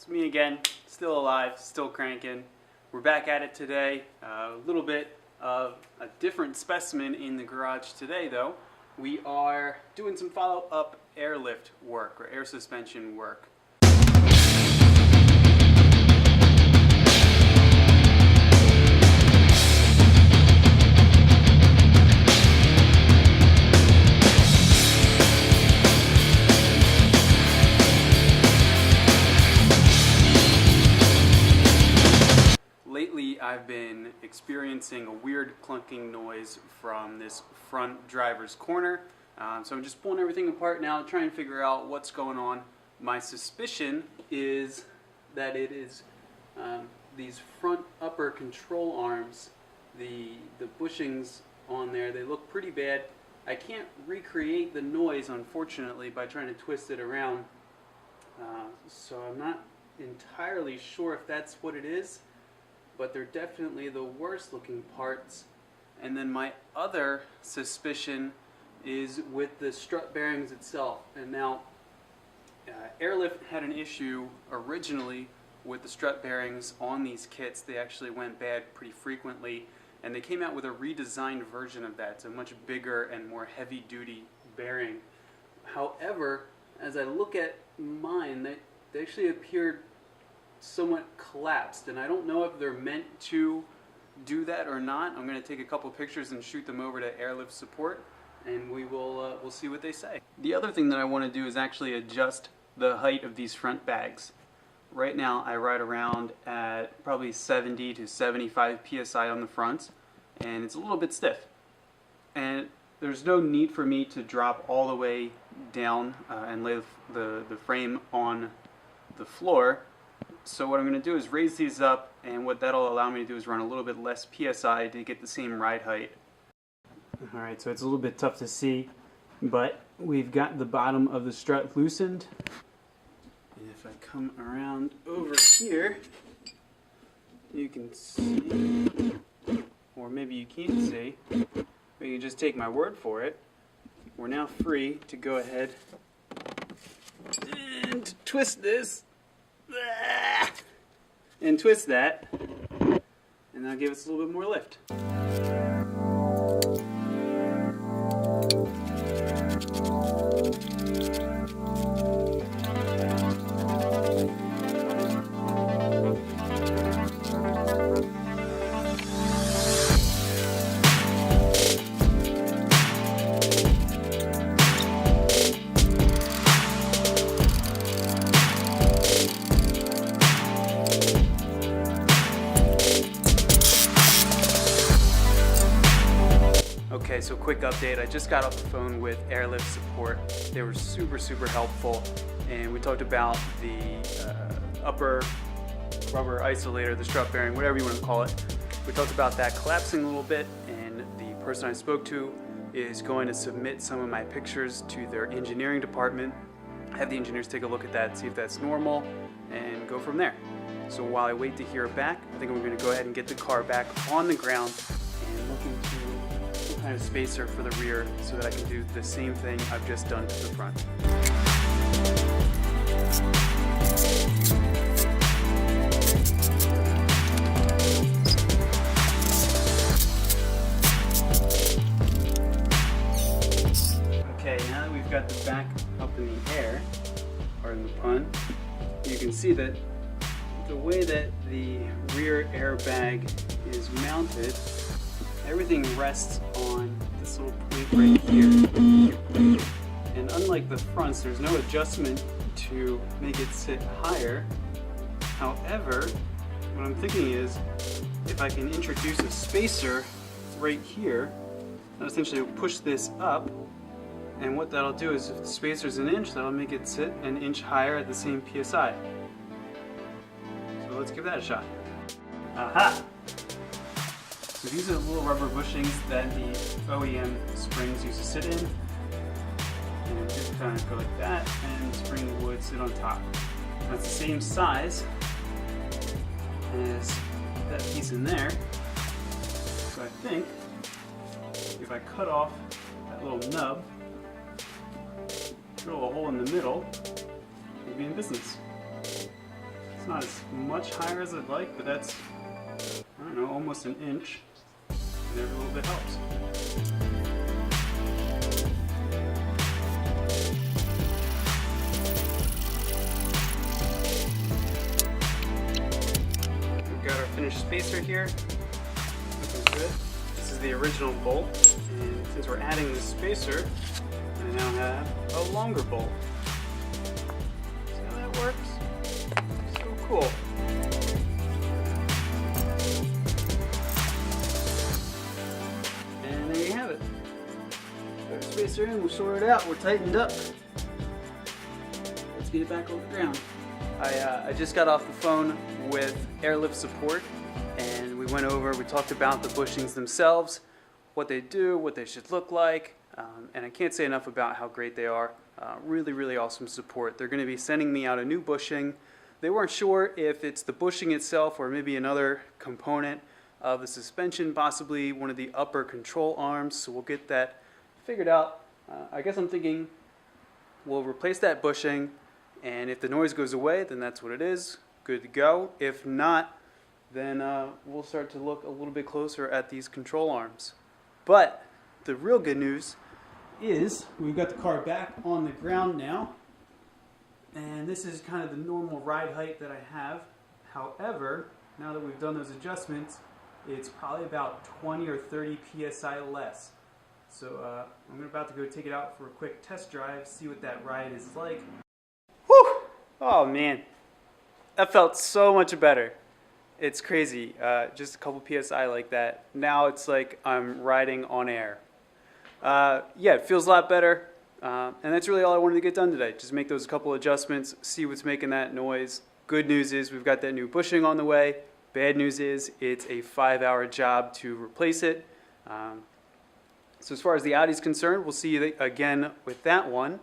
It's me again, still alive, still cranking. We're back at it today. A little bit of a different specimen in the garage today though. We are doing some follow-up airlift work or air suspension work. Lately, I've been experiencing a weird clunking noise from this front driver's corner. So I'm just pulling everything apart now, trying to figure out what's going on. My suspicion is that it is these front upper control arms, the bushings on there, they look pretty bad. I can't recreate the noise, unfortunately, by trying to twist it around. So I'm not entirely sure if that's what it is, but they're definitely the worst looking parts. And then my other suspicion is with the strut bearings itself. And now, Airlift had an issue originally with the strut bearings on these kits. They actually went bad pretty frequently, and they came out with a redesigned version of that. It's a much bigger and more heavy duty bearing. However, as I look at mine, they actually appeared somewhat collapsed, and I don't know if they're meant to do that or not. I'm going to take a couple pictures and shoot them over to Airlift support, and we'll see what they say. The other thing that I want to do is actually adjust the height of these front bags. Right now I ride around at probably 70 to 75 psi on the fronts, and it's a little bit stiff. And there's no need for me to drop all the way down and lay the frame on the floor. So what I'm going to do is raise these up, and what that'll allow me to do is run a little bit less PSI to get the same ride height. Alright, so it's a little bit tough to see, but we've got the bottom of the strut loosened. And if I come around over here, you can see, or maybe you can't see, but you can just take my word for it. We're now free to go ahead and twist this. And twist that, and that'll give us a little bit more lift. Okay, so quick update. I just got off the phone with Airlift support. They were super helpful, and we talked about the upper rubber isolator, the strut bearing, whatever you want to call it. We talked about that collapsing a little bit, and the person I spoke to is going to submit some of my pictures to their engineering department, have the engineers take a look at that, see if that's normal, and go from there. So while I wait to hear back, I think I'm going to go ahead and get the car back on the ground and look into kind of spacer for the rear so that I can do the same thing I've just done to the front. Okay, now that we've got the back up in the air, pardon the pun, you can see that the way that the rear airbag is mounted, everything rests on this little point right here. And unlike the fronts, there's no adjustment to make it sit higher. However, what I'm thinking is, if I can introduce a spacer right here, I'll essentially push this up, and what that'll do is, if the spacer's an inch, that'll make it sit an inch higher at the same PSI. So let's give that a shot. Aha! So these are the little rubber bushings that the OEM springs used to sit in. And just kind of go like that, and the spring would sit on top. That's the same size as that piece in there. So I think if I cut off that little nub, drill a hole in the middle, we'll be in business. It's not as much higher as I'd like, but that's, I don't know, almost an inch. And every little bit helps. We've got our finished spacer here. Looking good. This is the original bolt, and since we're adding the spacer, I now have a longer bolt. See how that works? So cool. And there you have it. Put our spacer in, we'll sort it out, we're tightened up. Let's get it back on the ground. I just got off the phone with airlift support, and we talked about the bushings themselves, what they do, what they should look like, and I can't say enough about how great they are. Really, really awesome support. They're going to be sending me out a new bushing. They weren't sure if it's the bushing itself or maybe another component of the suspension, possibly one of the upper control arms, so we'll get that figured out. I guess I'm thinking we'll replace that bushing, and if the noise goes away, then that's what it is. Good to go. If not, then we'll start to look a little bit closer at these control arms. But the real good news is we've got the car back on the ground now, and this is kind of the normal ride height that I have. However, now that we've done those adjustments, it's probably about 20 or 30 psi less. So I'm about to go take it out for a quick test drive, see what that ride is like. Whew! Oh man, that felt so much better. It's crazy, just a couple psi like that. Now it's like I'm riding on air. Yeah, it feels a lot better, and that's really all I wanted to get done today. Just make those couple adjustments, see what's making that noise. Good news is we've got that new bushing on the way. Bad news is it's a 5-hour job to replace it. So as far as the Audi's concerned, we'll see you again with that one.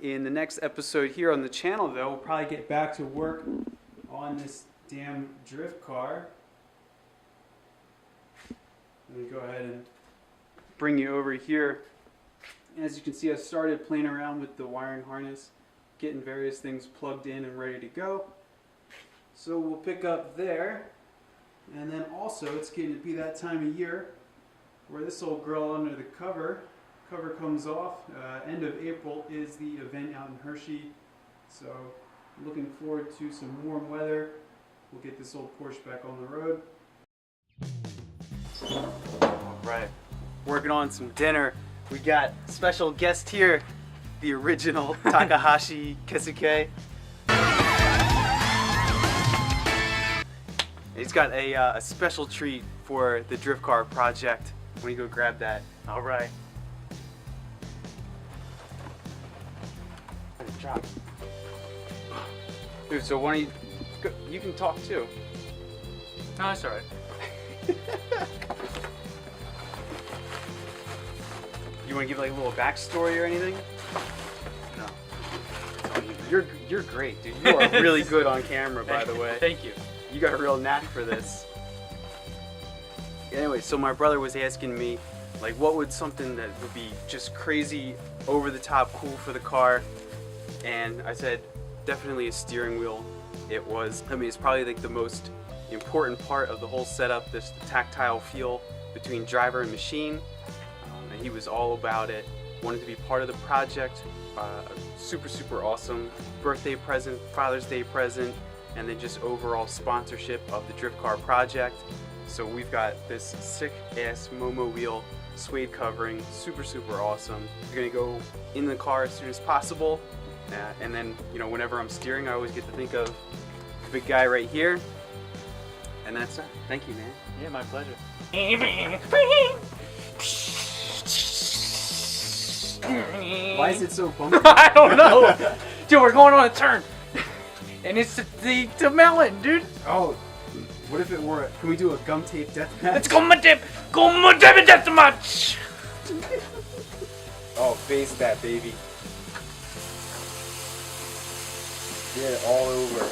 In the next episode here on the channel, though, we'll probably get back to work on this damn drift car. Let me go ahead and bring you over here. As you can see, I started playing around with the wiring harness, getting various things plugged in and ready to go. So we'll pick up there, and then also it's getting to be that time of year where this old girl under the cover comes off. End of April is the event out in Hershey, so looking forward to some warm weather. We'll get this old Porsche back on the road. All right, working on some dinner. We got special guest here, the original Takahashi Keisuke. He's got a special treat for the drift car project. When you go grab that. All right. Good job. Dude, so why don't you go, you can talk too. No, that's all right. You want to give like a little backstory or anything? No. You're great, dude. You are really good on camera, by the way. Thank you. You got a real knack for this. Anyway, so my brother was asking me, like, what would something that would be just crazy, over the top cool for the car? And I said, definitely a steering wheel. It's probably like the most important part of the whole setup, the tactile feel between driver and machine. And he was all about it, wanted to be part of the project. Super, super awesome birthday present, Father's Day present, and then just overall sponsorship of the drift car project. So we've got this sick ass Momo wheel suede covering, super, super awesome. We're gonna go in the car as soon as possible, and then, you know, whenever I'm steering, I always get to think of the big guy right here, and that's it. Thank you, man. Yeah, my pleasure. Why is it so bumpy? I don't know. Dude, we're going on a turn. And it's the melon, dude. Oh, what if it were, can we do a gum tape death match? Let's go my death match. Oh, face that baby. Get it all over.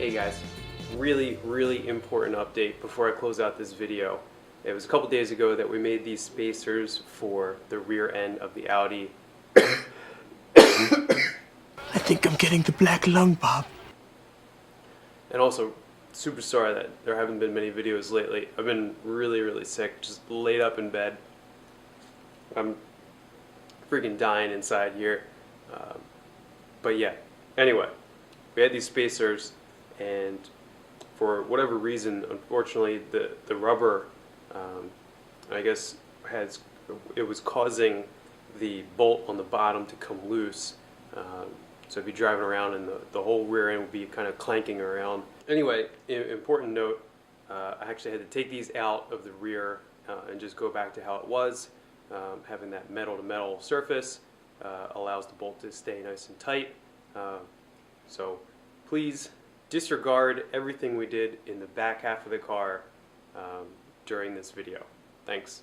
Hey guys, really important update before I close out this video. It was a couple days ago that we made these spacers for the rear end of the Audi. I think I'm getting the black lung, Bob. And also, super sorry that there haven't been many videos lately. I've been really sick, just laid up in bed. I'm freaking dying inside here. But yeah, anyway, we had these spacers, and for whatever reason, unfortunately, the rubber, I guess, it was causing the bolt on the bottom to come loose. So if you're driving around, and the whole rear end would be kind of clanking around. Anyway, important note, I actually had to take these out of the rear and just go back to how it was. Having that metal-to-metal surface allows the bolt to stay nice and tight. So please disregard everything we did in the back half of the car during this video. Thanks.